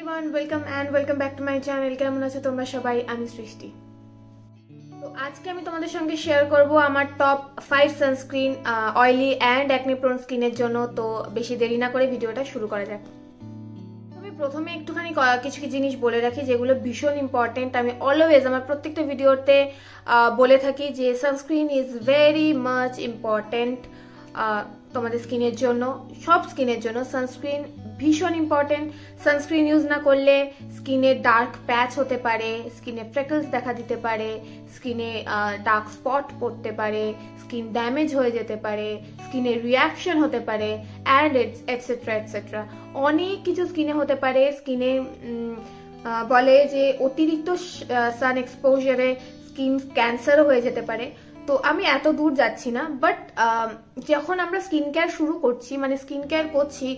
everyone, welcome back to my channel. কেমন আছো তোমরা সবাই? আমি সৃষ্টি। তো আজকে আমি তোমাদের সঙ্গে শেয়ার করব আমার top 5 sunscreen oily and acne prone স্কিনের জন্য। তো বেশি দেরি না করে ভিডিওটা শুরু করা যাক। আমি প্রথমে একটুখানি কিছু জিনিস বলে রাখি যেগুলো ভীষণ ইম্পর্টেন্ট। আমি অলওয়েজ আমার প্রত্যেকটা ভিডিওতে বলে থাকি যে sunscreen is very much important তোমাদের স্কিনের জন্য, সব স্কিনের জন্য সানস্ক্রিন ভীষণ ইম্পর্টেন্ট। সানস্ক্রিন ইউজ না করলে স্কিনে ডার্ক প্যাচ হতে পারে, স্কিনে ফ্রেকলস দেখা দিতে পারে, স্কিনে ডার্ক স্পট পড়তে পারে, স্কিন ড্যামেজ হয়ে যেতে পারে, স্কিনে রিয়াকশন হতে পারে অ্যান্ড এটসেট্রা এটসেট্রা। অনেক কিছু স্কিনে হতে পারে। স্কিনে বলে যে অতিরিক্ত সান এক্সপোজারে স্কিন ক্যান্সারও হয়ে যেতে পারে। তো আমি এত দূর যাচ্ছি না, বাট যখন আমরা স্কিন কেয়ার শুরু করছি, মানে স্কিন কেয়ার করছি,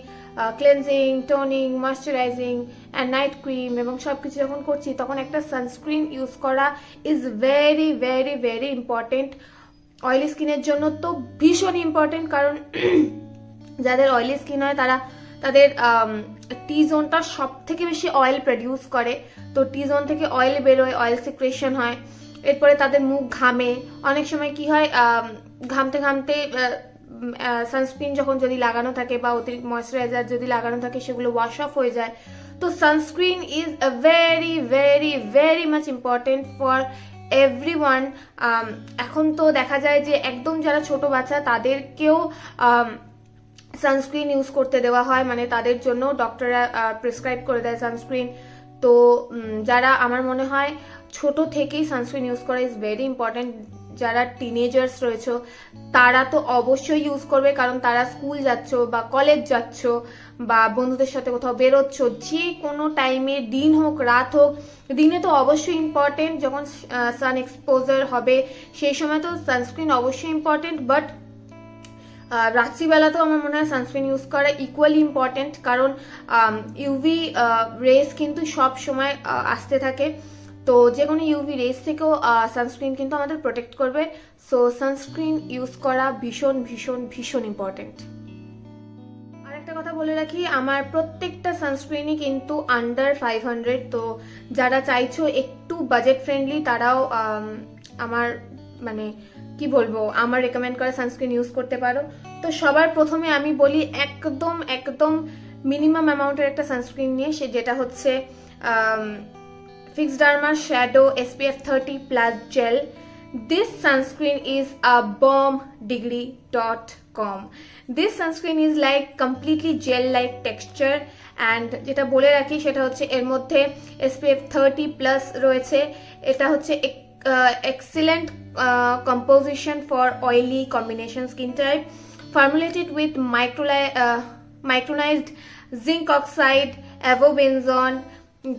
cleansing, toning, moisturising and night cream এবং সবকিছু যখন করছি, তখন একটা সানস্ক্রিন ইউজ করা is very very very important. Oily স্কিনের জন্য তো ভীষণ ইম্পর্টেন্ট, কারণ যাদের অয়েলি স্কিন হয় তাদের টি জোনটা সব থেকে বেশি অয়েল প্রডিউস করে। তো টি জোন থেকে অয়েল বেরোয়, অয়েল সিক্রেশন হয়, এরপরে তাদের মুখ ঘামে। অনেক সময় কি হয়, ঘামতে ঘামতে সানস্ক্রিন যখন যদি লাগানো থাকে বা অতিরিক্ত ময়শ্চারাইজার যদি লাগানো থাকে, সেগুলো ওয়াশ অফ হয়ে যায়। তো sunscreen is a very very very much important for everyone. এখন তো দেখা যায় যে একদম যারা ছোট বাচ্চা তাদেরকেও সানস্ক্রিন ইউজ করতে দেওয়া হয়, মানে তাদের জন্য ডক্টররা প্রেসক্রাইব করে দেয় সানস্ক্রিন। তো যারা, আমার মনে হয় ছোট থেকেই সানস্ক্রিন ইউজ করা ইজ ভেরি ইম্পর্টেন্ট। যারা টিনেজার্স রয়েছে তারা তো অবশ্যই ইউজ করবে, কারণ তারা স্কুল যাচ্ছ বা কলেজ যাচ্ছ বা বন্ধুদের সাথে কোথাও বেরোচ্ছ, যে কোনো টাইমে, দিন হোক রাত হোক, দিনে তো অবশ্যই ইম্পর্টেন্ট। যখন সান এক্সপোজার হবে সেই সময় তো সানস্ক্রিন অবশ্যই ইম্পর্টেন্ট, বাট রাত্রিবেলাতেও আমার মনে হয় সানস্ক্রিন ইউজ করা ইকুয়ালি ইম্পর্টেন্ট, কারণ ইউভি রেস কিন্তু সব সময় আসতে থাকে। তো যে কোনো ইউভি রেস থেকেও সানস্ক্রিন কিন্তু আমাদের প্রোটেক্ট করবে। সো সানস্ক্রিন ইউজ করা ভীষণ ভীষণ ভীষণ ইম্পর্টেন্ট। আর একটা কথা বলে রাখি, আমার প্রত্যেকটা সানস্ক্রিনই কিন্তু আন্ডার 500। তো যারা চাইছো একটু বাজেট ফ্রেন্ডলি, তারাও আমার মানে কি বলবো, আমার রেকমেন্ড করা সানস্ক্রিন ইউজ করতে পারো। তো সবার প্রথমে আমি বলি একদম একদম মিনিমাম অ্যামাউন্টের একটা সানস্ক্রিন নিয়ে, যেটা হচ্ছে Fixderma Shadow SPF 30+ Gel. This sunscreen is a bombdegree.com. This sunscreen is like completely gel-like texture, and যেটা বলে রাখি সেটা হচ্ছে এর মধ্যে SPF 30+ রয়েছে। এটা হচ্ছে excellent composition for oily combination skin type, formulated with micronized zinc oxide, avobenzone,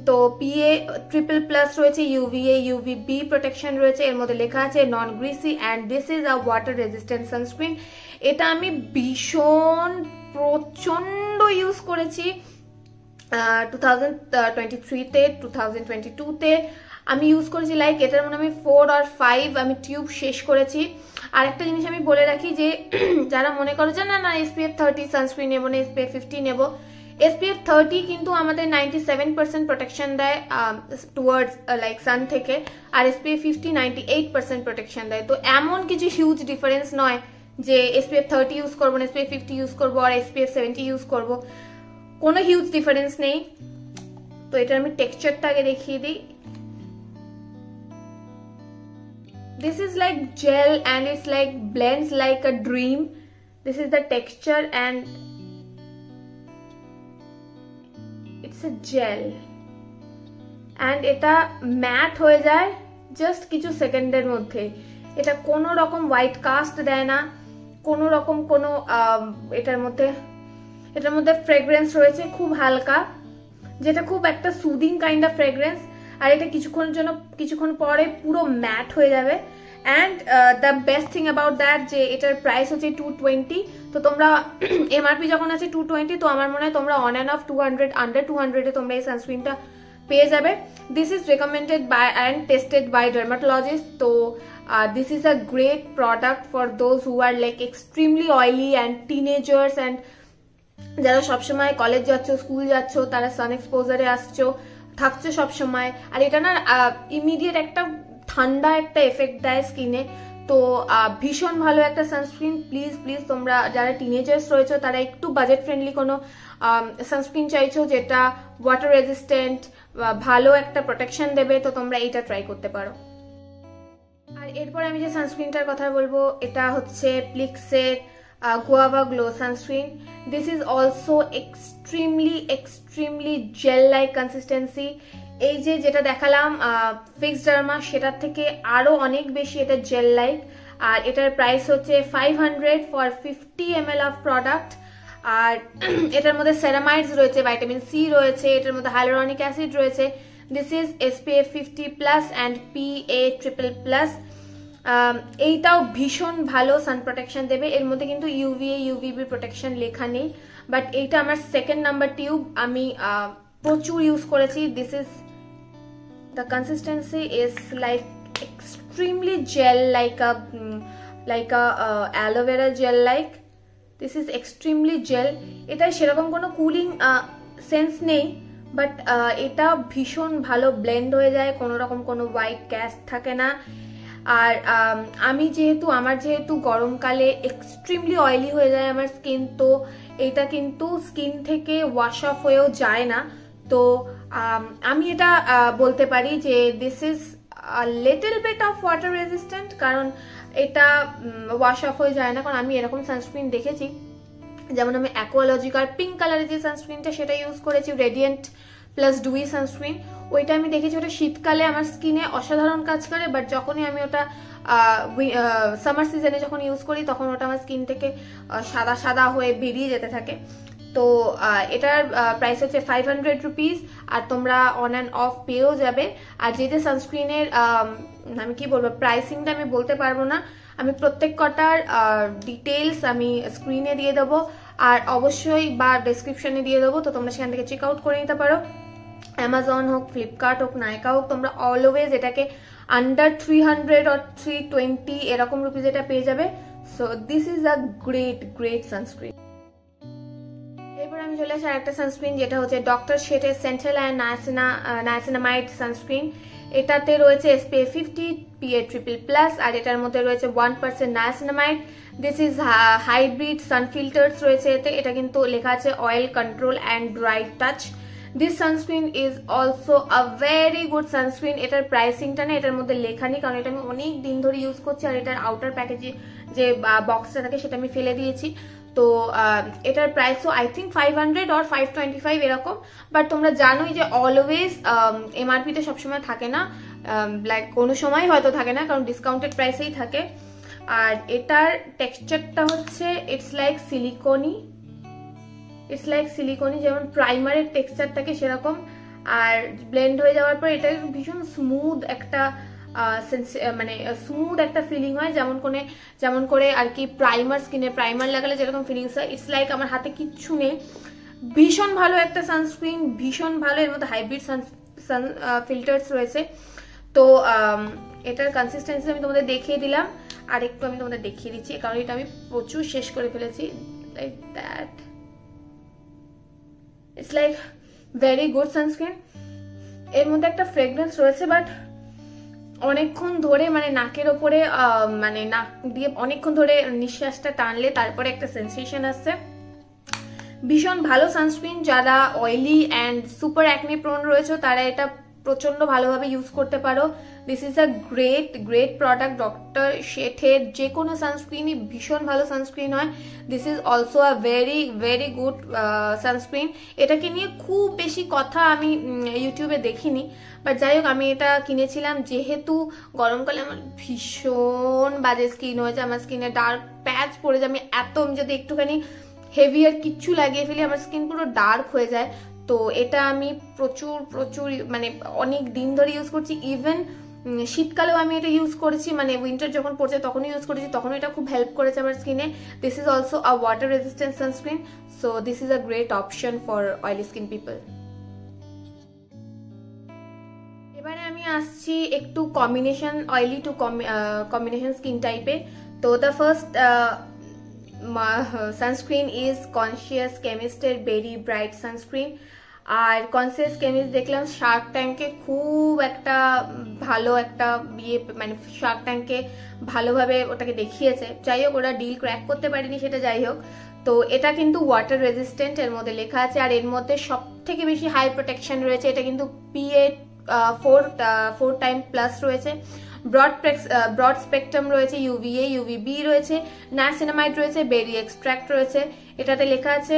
তো PA triple+ রয়েছে, UVA UVB প্রোটেকশন রয়েছে। এর মধ্যে লেখা আছে non greasy and this is a water resistant sunscreen. এটা আমি ভীষণ প্রচন্ড ইউজ করেছি 2023-তে, 2022-তে আমি ইউজ করেছি। লাইক এটার মনে আমি 4 or 5 আমি টিউব শেষ করেছি। আর একটা জিনিস আমি বলে রাখি যে যারা মনে করো যে না SPF 30 সানস্ক্রিন নেবো না, SPF 50 নেবো, SPF 30 কিন্তু আমাদের 97% প্রোটেকশন দেয় টুয়ার্ডস লাইক সান থেকে, আর SPF 50 98% প্রোটেকশন দেয়। তো এমন কিছু হিউজ ডিফারেন্স নয় যে SPF 30 ইউজ করবো না SPF 50 ইউজ করবো আর SPF 70 ইউজ করবো, কোনো হিউজ ডিফারেন্স নেই। তো এটা আমি টেক্সচারটা আগে দেখিয়ে দিই। This is like gel and it's like blends like a dream. This is the texture and it's a gel and এটা ম্যাট হয়ে যায় জাস্ট কিছু সেকেন্ডের মধ্যে। এটা কোনো রকম হোয়াইট কাস্ট দেয় না, কোনো রকম কোনো এটার মধ্যে ফ্রেগ্রেন্স রয়েছে খুব হালকা, যেটা খুব একটা সুদিং কাইন্ড অফ ফ্রেগ্রেন্স। আর এটা কিছুক্ষণ পরে পুরো ম্যাট হয়ে যাবে। And the best thing about that যে এটার প্রাইস হচ্ছে 220। তো তোমরা এমআরপি যখন আছে 220, তো আমার মনে হয় তোমরা অন অ্যান্ড অফ 200 আন্ডার 200-এ তোমরা এই সানস্ক্রিনটা পেয়ে যাবে। This is recommended by and tested by dermatologist. তো this is a great product for those who are like extremely oily and teenagers and যারা সবসময় কলেজ যাচ্ছ, স্কুল যাচ্ছ, তারা সান এক্সপোজারে থাকছো সবসময়, আর এটা না ইমিডিয়েট একটা ঠান্ডা একটা এফেক্ট দেয় স্কিনে। তো ভীষণ ভালো একটা সানস্ক্রিন। প্লিজ প্লিজ তোমরা যারা টিনেজার্স রয়েছে, তারা একটু বাজেট ফ্রেন্ডলি কোনো সানস্ক্রিন চাইছো যেটা ওয়াটার রেজিস্ট্যান্ট, ভালো একটা প্রোটেকশন দেবে, তো তোমরা এইটা ট্রাই করতে পারো। আর এরপর আমি যে সানস্ক্রিনটার কথা বলবো, এটা হচ্ছে প্লিক্সের guava glow sunscreen. This is also extremely gel like consistency. এই যেটা দেখালাম ফিক্সড ডার্মা, সেটার থেকে আরো অনেক বেশি এটা জেল লাইক। আর এটার প্রাইস হচ্ছে 500 ফর 50 ml অফ প্রোডাক্ট। আর এটার মধ্যে সেরামাইডস রয়েছে, ভাইটামিন সি রয়েছে, এটার মধ্যে হাইলোরনিক অ্যাসিড রয়েছে। This is SPF 50+ and PA++। এইটাও ভীষণ ভালো সান প্রোটেকশন দেবে। এর মধ্যে কিন্তু UVA UVB প্রোটেকশন লেখা নেই, বাট এইটা আমার সেকেন্ড নাম্বার টিউব, আমি প্রচুর ইউজ করেছি। This is the consistency is like extremely gel, like a aloe vera gel like. This is extremely gel. এটা সেরকম কোনো কুলিং সেন্স নেই, বাট এটা ভীষণ ভালো ব্লেন্ড হয়ে যায়, কোনো রকম কোনো হোয়াইট ক্যাস্ট থাকে না। আর আমার যেহেতু গরমকালে এক্সট্রিমলি অয়েলি হয়ে যায় আমার স্কিন, তো এটা কিন্তু স্কিন থেকে ওয়াশ অফ হয়েও যায় না। তো আমি এটা বলতে পারি যে this is little bit of water resistant, কারণ এটা ওয়াশ অফ হয়ে যায় না। কারণ আমি এরকম সানস্ক্রিন দেখেছি, যেমন আমি অ্যাকোয়ালজিকার পিঙ্ক কালারের যে সানস্ক্রিনটা সেটা ইউজ করেছি, রেডিয়েন্ট প্লাস ডুই সানস্ক্রিন। ওইটা আমি দেখেছি ওটা শীতকালে আমার স্কিনে অসাধারণ কাজ করে, বাট যখনই আমি ওটা সামার সিজনে যখন ইউজ করি, তখন ওটা আমার স্কিন থেকে সাদা সাদা হয়ে বেরিয়ে যেতে থাকে। তো এটার প্রাইস হচ্ছে 500 রুপিস, আর তোমরা অন অ্যান্ড অফ পেয়েও যাবে। আর যে সানস্ক্রিনের আমি কি বলবো, প্রাইসিংটা আমি বলতে পারবো না, আমি প্রত্যেক কটার ডিটেলস আমি স্ক্রিনে দিয়ে দেবো, আর অবশ্যই বা ডেসক্রিপশনে দিয়ে দেবো, তো তোমরা সেখান থেকে চেক আউট করে নিতে পারো। অ্যামাজন হোক, ফ্লিপকার্ট হোক, নাইকা হোক, তোমরা অলওয়েজ এটাকে আন্ডার 300 or 320 এরকম রুপিস এটা পেয়ে যাবে। So this is a great sunscreen. এরপর আমি চলে আসি আরেকটা সানস্ক্রিন, যেটা হচ্ছে ডক্টর শেটের সেন্ট্রাল অ্যান্ড নায়াসিনামাইড সানস্ক্রিন। এটাতে রয়েছে SPF 50 PA++, আর এটার মধ্যে রয়েছে 1% niacinamide. This is hybrid sun filters রয়েছে এতে। এটা কিন্তু লেখা আছে oil control and bright touch. This sunscreen is also a very good sunscreen. এটার প্রাইসিংটা না এটার মধ্যে লেখা নেই, কারণ এটা আমি অনেক দিন ধরে ইউজ করছি, আর এটার আউটার প্যাকেজে যে বক্সটা থাকে সেটা আমি ফেলে দিয়েছি। তো এটার প্রাইসও আই থিঙ্ক 500 or 525 এরকম, বাট তোমরা জানোই যে অলওয়েজ MRP-তে সবসময় থাকে না, লাইক কোনো সময় হয়তো থাকে না, কারণ ডিসকাউন্টেড প্রাইসেই থাকে। আর এটার টেক্সচারটা হচ্ছে ইটস লাইক সিলিকনি, যেমন প্রাইমারের টেক্সচার থাকে সেরকম। আর ব্লেন্ড হয়ে যাওয়ার পর এটা ভীষণ স্মুথ একটা মানে স্মুথ একটা ফিলিং হয়, যেমন করে আর কি স্কিনে প্রাইমার লাগালে যেরকম ফিলিংস হয়, ইটস লাইক আমার হাতে কিচ্ছু নেই। ভীষণ ভালো একটা সানস্ক্রিন, ভীষণ ভালো। এর মধ্যে হাইব্রিড সান ফিল্টার্স রয়েছে। তো এটার কনসিস্টেন্সি আমি তোমাদের দেখিয়ে দিলাম, আর একটু আমি তোমাদের দেখিয়ে দিচ্ছি, কারণ এটা আমি প্রচুর শেষ করে ফেলেছি। Like that, it's like very good sunscreen. এর মধ্যে একটা ফ্রেগরেন্স রয়েছে, বাট অনেকক্ষণ ধরে মানে নাকের ওপরে মানে নাক দিয়ে অনেকক্ষণ ধরে নিঃশ্বাসটা টানলে তারপরে একটা সেন্সেশন আসছে। ভীষণ ভালো সানস্ক্রিন। যারা oily and super acne prone রয়েছে, তারা এটা প্রচন্ড ভালোভাবে ইউজ করতে পারো। This is a great product. Doctor শেঠের যে কোনো সানস্ক্রিনই ভীষণ ভালো সানস্ক্রিন হয়। This is also a very good sunscreen. এটাকে নিয়ে খুব বেশি কথা আমি ইউটিউবে দেখিনি, বাট যাই হোক আমি এটা কিনেছিলাম যেহেতু গরমকালে আমার ভীষণ বাজে স্কিন হয়েছে, আমার স্কিনে ডার্ক প্যাচ পড়ে যায়। আমি যদি একটুখানি হেভিয়ার কিচ্ছু লাগিয়ে ফেলি, আমার স্কিন পুরো ডার্ক হয়ে যায়। তো এটা আমি প্রচুর মানে অনেক দিন ধরে ইউজ করছি। ইভেন শীতকালেও আমি এটা ইউজ করেছি, মানে উইন্টার যখন পড়ছে তখনও ইউজ করেছি, তখনও এটা খুব হেল্প করেছে আমার স্কিনে। This is also a water resistant sunscreen, so this is a great option for oily skin people. এবারে আমি আসছি একটু combination oily to combination skin টাইপে। তো the first sunscreen is conscious কেমিস্টের বেরি ব্রাইট সানস্ক্রিন। আর কনসিয়াস কেমিস্ট দেখলাম shark ট্যাঙ্কে খুব একটা ভালো একটা মানে শার্ক ট্যাঙ্কে ভালোভাবে ওটাকে দেখিয়েছে। যাই হোক, ওরা ডিল ক্র্যাক করতে পারেনি, সেটা যাই হোক। তো এটা কিন্তু ওয়াটার রেজিস্ট্যান্ট এর মধ্যে লেখা আছে, আর এর মধ্যে সব থেকে বেশি হাই প্রোটেকশন রয়েছে। এটা কিন্তু PA 4 টাইম প্লাস রয়েছে, ব্রড স্পেকট্রাম রয়েছে, UVA UVB রয়েছে, নায়াসিনামাইড রয়েছে, বেরি এক্সট্রাক্ট রয়েছে। এটাতে লেখা আছে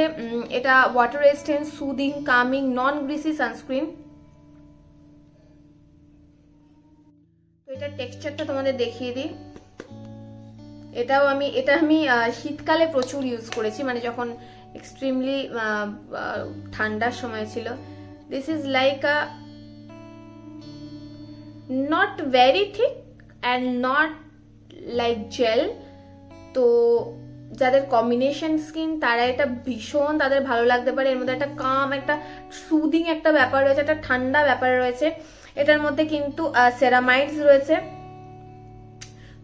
এটা ওয়াটার রেজিস্ট্যান্ট, সুদিং, কামিং, নন গ্রিসি সানস্ক্রিন। তো এটার টেক্সচারটা তোমাদের দেখিয়ে দিই। এটা আমি শীতকালে প্রচুর ইউজ করেছি, মানে যখন এক্সট্রিমলি ঠান্ডার সময় ছিল। This is like a not very thick and not like gel। তো যাদের কম্বিনেশন স্কিন তারা এটা ভীষণ তাদের ভালো লাগতে পারে। এর মধ্যে একটা কাম, একটা সুদিং একটা ব্যাপার রয়েছে, একটা ঠান্ডা ব্যাপার রয়েছে। এটার মধ্যে কিন্তু সেরামাইডস রয়েছে।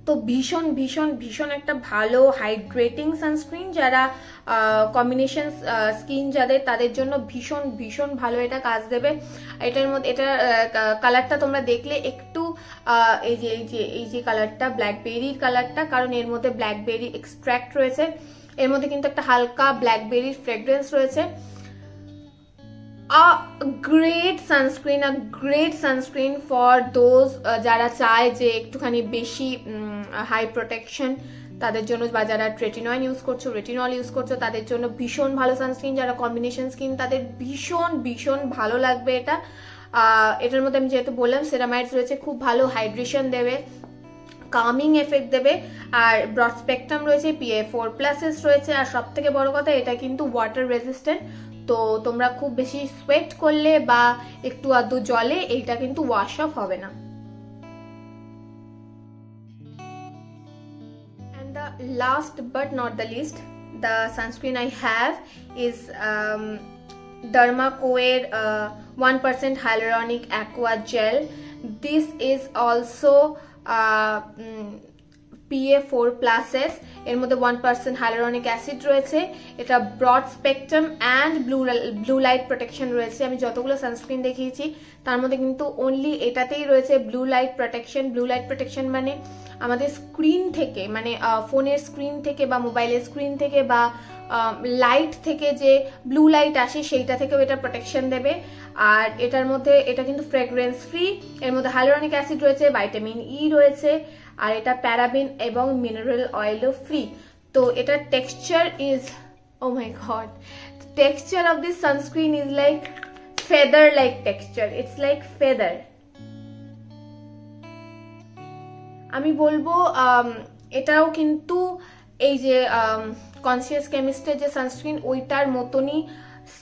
তো ভীষণ ভীষণ ভীষণ একটা ভালো হাইড্রেটিং সানস্ক্রিন। যারা কম্বিনেশন স্কিন যাদের, তাদের জন্য ভীষণ ভীষণ ভালো এটা কাজ দেবে। এটার মধ্যে এটা কালারটা তোমরা দেখলে একটু এই যে কালারটা ব্ল্যাকবেরির কালারটা, কারণ এর মধ্যে ব্ল্যাকবেরি এক্সট্রাক্ট রয়েছে। এর মধ্যে কিন্তু একটা হালকা ব্ল্যাকবেরির ফ্রেগ্রেন্স রয়েছে। a great sunscreen for those যারা চায় যে একটুখানি বেশি হাই প্রোটেকশন তাদের জন্য, বা যারা রেটিনল ইউজ করছো তাদের জন্য ভীষণ ভালো সানস্ক্রিন। যারা কম্বিনেশন স্কিন তাদের ভীষণ ভীষণ ভালো লাগবে এটা। এটার মধ্যে আমি যেহেতু বললাম সেরামাইডস রয়েছে, খুব ভালো হাইড্রেশন দেবে, কামিং এফেক্ট দেবে, আর ব্রড স্পেকট্রাম রয়েছে, PA 4+ রয়েছে, আর সব থেকে বড় কথা এটা কিন্তু ওয়াটার রেজিস্ট্যান্ট। তো তোমরা খুব বেশি সোয়েট করলে বা একটু আধটু জলে এইটা কিন্তু ওয়াশ অফ হবে না। And the last but not the least, the sunscreen I have is Dermaco-এর 1% hyaluronic aqua gel. This is also PA 4+। এর মধ্যে 1% হাইলোরনিক অ্যাসিড রয়েছে। এটা broad spectrum and blue light protection রয়েছে। আমি যতগুলো সানস্ক্রিন দেখিয়েছি তার মধ্যে কিন্তু অনলি এটাতেই রয়েছে blue light protection. Blue light protection মানে আমাদের স্ক্রিন থেকে, মানে ফোনের স্ক্রিন থেকে বা মোবাইলের স্ক্রিন থেকে বা লাইট থেকে যে ব্লু লাইট আসে সেইটা থেকেও এটা প্রোটেকশন দেবে। আর এটার মধ্যে এটা কিন্তু ফ্রেগ্রেন্স ফ্রি। এর মধ্যে হাইলোরনিক অ্যাসিড রয়েছে, ভিটামিন ই রয়েছে, আর এটা প্যারাবিন এবং মিনারেল অয়েলও ফ্রি। তো এটার texture is, oh my god, texture of this sunscreen is like feather like texture, it's like feather. আমি বলবো এটাও কিন্তু এই যে কনসিয়াস কেমিস্টের যে সানস্ক্রিন ওইটার মতনই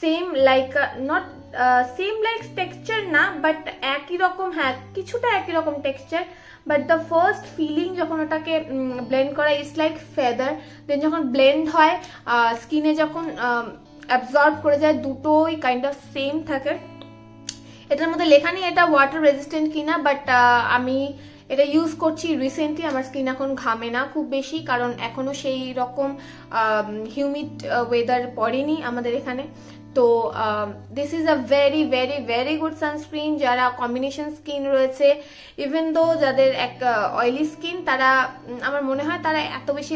same like, not same like texture না, বাট একই রকম, হ্যাঁ কিছুটা একই রকম texture. But the first feeling যখন ওটাকে ব্লেন্ড করা ইটস লাইক ফেদার, দেন যখন ব্লেন্ড হয় স্কিনে যখন অ্যাবজর্ব করে যায় দুটোই কাইন্ড অফ সেম থাকে। এটার মধ্যে লেখা নেই এটা ওয়াটার রেজিস্ট্যান্ট কিনা, বাট আমি এটা ইউজ করছি রিসেন্টলি। আমার স্কিন এখন ঘামে না খুব বেশি, কারণ এখনো সেই রকম হিউমিড ওয়েদার পড়েনি আমাদের এখানে। তো this is a very very very good sunscreen. যারা কম্বিনেশন স্কিন রয়েছে, ইভেন দো যাদের এক অয়েলি স্কিন, তারা আমার মনে হয় তারা এত বেশি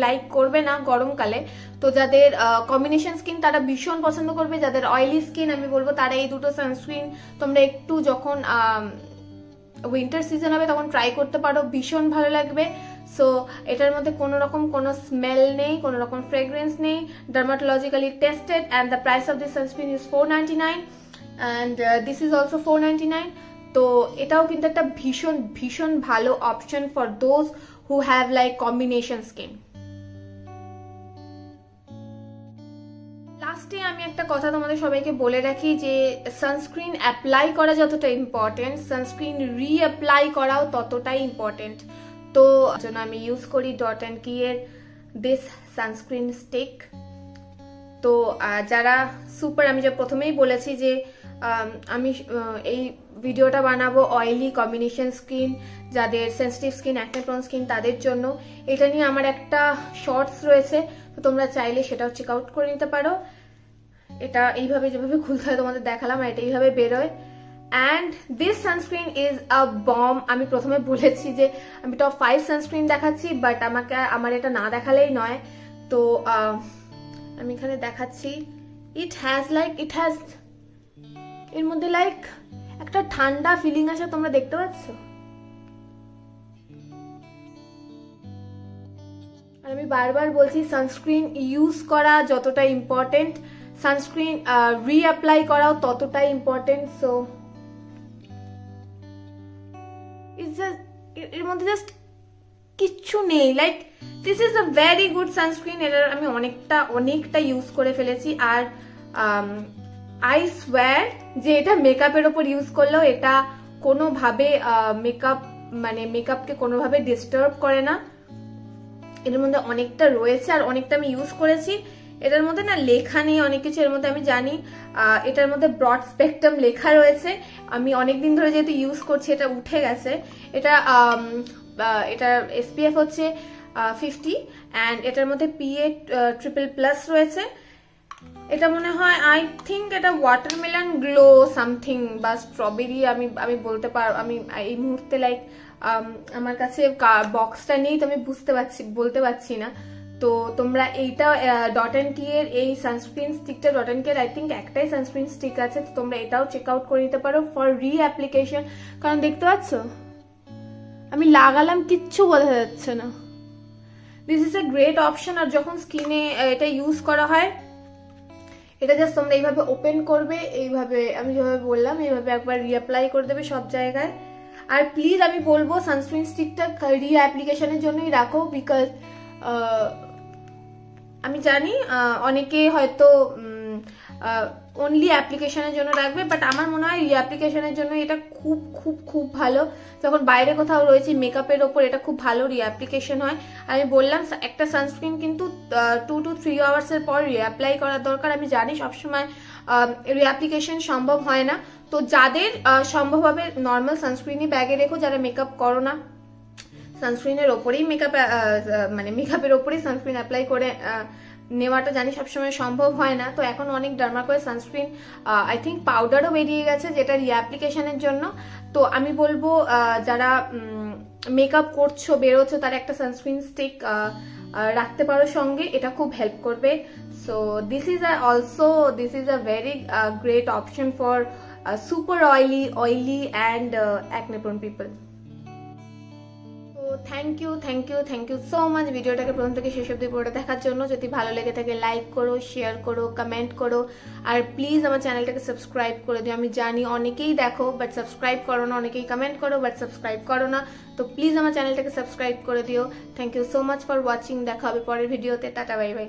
লাইক করবে না গরমকালে। তো যাদের কম্বিনেশন স্কিন তারা ভীষণ পছন্দ করবে। যাদের অয়েলি স্কিন আমি বলবো তারা এই দুটো সানস্ক্রিন তোমরা একটু যখন উইন্টার সিজন হবে তখন ট্রাই করতে পারো, ভীষণ ভালো লাগবে। সো এটার মধ্যে কোনো রকম কোনো স্মেল নেই, কোনো রকম ফ্রেগ্রেন্স নেই, dermatologically tested, and the price of this sunscreen is 499 and this is also 499। তো এটাও কিন্তু একটা ভীষণ ভীষণ ভালো option for those who have like combination skin. লাস্টে আমি একটা কথা তোমাদের সবাইকে বলে রাখি যে সানস্ক্রিন অ্যাপ্লাই করা যতটা ইম্পর্টেন্ট, সানস্ক্রিন রিঅ্যাপ্লাই করাও ততটাই ইম্পর্টেন্ট। তো জন্য আমি ইউজ করি ডট অ্যান্ড কি এর দিস সানস্ক্রিন স্টিক। তো যারা সুপার, আমি যে প্রথমেই বলেছি যে আমি এই ভিডিওটা বানাবো অয়েলি কম্বিনেশন স্কিন, যাদের sensitive skin, acne prone skin তাদের জন্য। এটা নিয়ে আমার একটা শর্টস রয়েছে, তো তোমরা চাইলে সেটাও চেক আউট করে নিতে পারো। এটা এইভাবে যেভাবে খুলতে হয় তোমাদের দেখালাম, এটা এইভাবে বেরোয়। And this sunscreen is a balm. আমি প্রথমে বলেছি যে আমি টপ 5 সানস্ক্রিন দেখাচ্ছি, বাট আমার এটা না দেখালেই নয়। তো আমি এখানে দেখাচ্ছি। ইট হ্যাজ এর মধ্যে লাইক একটা ঠান্ডা ফিলিং আসে, তোমরা দেখতে পাচ্ছ। আর আমি বারবার বলছি, সানস্ক্রিন ইউজ করা যতটা ইম্পর্টেন্ট, সানস্ক্রিন রিঅ্যাপ্লাই করাও ততটাই ইম্পর্টেন্ট। সো এর মধ্যে জাস্ট কিচ্ছু নেই, like this is a very good sunscreen. এটার আমি অনেকটা ইউজ করে ফেলেছি। আর আই সোয়্যার যে এটা মেকআপের ওপর ইউজ করলেও এটা কোনোভাবে মেকআপকে কোনোভাবে ডিস্টার্ব করে না। এর মধ্যে অনেকটা রয়েছে আর অনেকটা আমি ইউজ করেছি। এটার মধ্যে না লেখা নেই অনেক কিছু, এর মধ্যে আমি জানি এটার মধ্যে ব্রড স্পেকট্রাম লেখা রয়েছে। আমি অনেকদিন ধরে যেহেতু ইউজ করছি, এটা উঠে গেছে। এটার SPF হচ্ছে 50 অ্যান্ড এটার মধ্যে PA ট্রিপল+ রয়েছে। এটা মনে হয় আই থিঙ্ক এটা ওয়াটারমেলন গ্লো সামথিং বা স্ট্রবেরি, আমি আমি এই মুহূর্তে লাইক আমার কাছে বক্সটা নেই, তো আমি বলতে পারছি না। তো তোমরা এইটা .T এর এই সানস্ক্রিন স্টিকটা, .T এর আই থিঙ্ক একটাই সানস্ক্রিন স্টিক আছে, তো তোমরা এটাও চেক আউট করে নিতে পারো ফর রিঅ্যাপ্লিকেশন। কারণ দেখতে পাচ্ছ আমি লাগালাম, কিচ্ছু বোঝা যাচ্ছে না। This is a great option. আর যখন স্কিনে এটা ইউজ করা হয়, এটা জাস্ট তোমরা এইভাবে ওপেন করবে, এইভাবে আমি যেভাবে বললাম এইভাবে একবার রিঅ্যাপ্লাই করে দেবে সব জায়গায়। আর প্লিজ আমি বলবো সানস্ক্রিন স্টিকটা রিঅ্যাপ্লিকেশনের জন্যই রাখো, বিকজ আমি জানি অনেকে হয়তো অনলি অ্যাপ্লিকেশনের জন্য রাখবে, বাট আমার মনে হয় রিঅ্যাপ্লিকেশনের জন্য এটা খুব খুব খুব ভালো। যখন বাইরে কোথাও রয়েছে মেকআপের ওপর এটা খুব ভালো রিঅ্যাপ্লিকেশন হয়। আমি বললাম একটা সানস্ক্রিন কিন্তু 2 to 3 আওয়ার্সের পর রিঅ্যাপ্লাই করার দরকার। আমি জানি সবসময় রিঅ্যাপ্লিকেশন সম্ভব হয় না, তো যাদের সম্ভব হবে নর্মাল সানস্ক্রিনই ব্যাগে রেখো। যারা মেকআপ করো না, সানস্ক্রিনের ওপরেই মেকআপের ওপরেই সানস্ক্রিন অ্যাপ্লাই করে নেওয়াটা জানি সবসময় সম্ভব হয় না। তো এখন অনেক ডার্মাকোয়ের সানস্ক্রিন আই থিঙ্ক পাউডারও বেরিয়ে গেছে যেটা রিঅ্যাপ্লিকেশনের জন্য। তো আমি বলবো যারা মেকআপ করছো, বেরোচ্ছো, তারা একটা সানস্ক্রিন স্টিক রাখতে পারো সঙ্গে, এটা খুব হেল্প করবে। So this is a very great option for super oily and acne prone people. Thank you so much ভিডিওটাকে প্রথম থেকে শেষ অবধি পুরোটা দেখার জন্য। যদি ভালো লেগে থাকে লাইক করো, শেয়ার করো, কমেন্ট করো, আর প্লিজ আমার চ্যানেলটাকে সাবস্ক্রাইব করে দিও। আমি জানি অনেকেই দেখো বাট সাবস্ক্রাইব করো না, অনেকেই কমেন্ট করো বাট সাবস্ক্রাইব করো না, তো প্লিজ আমার চ্যানেলটাকে সাবস্ক্রাইব করে দিও। Thank you so much for watching. দেখা হবে পরের ভিডিওতে। Tata, bye by.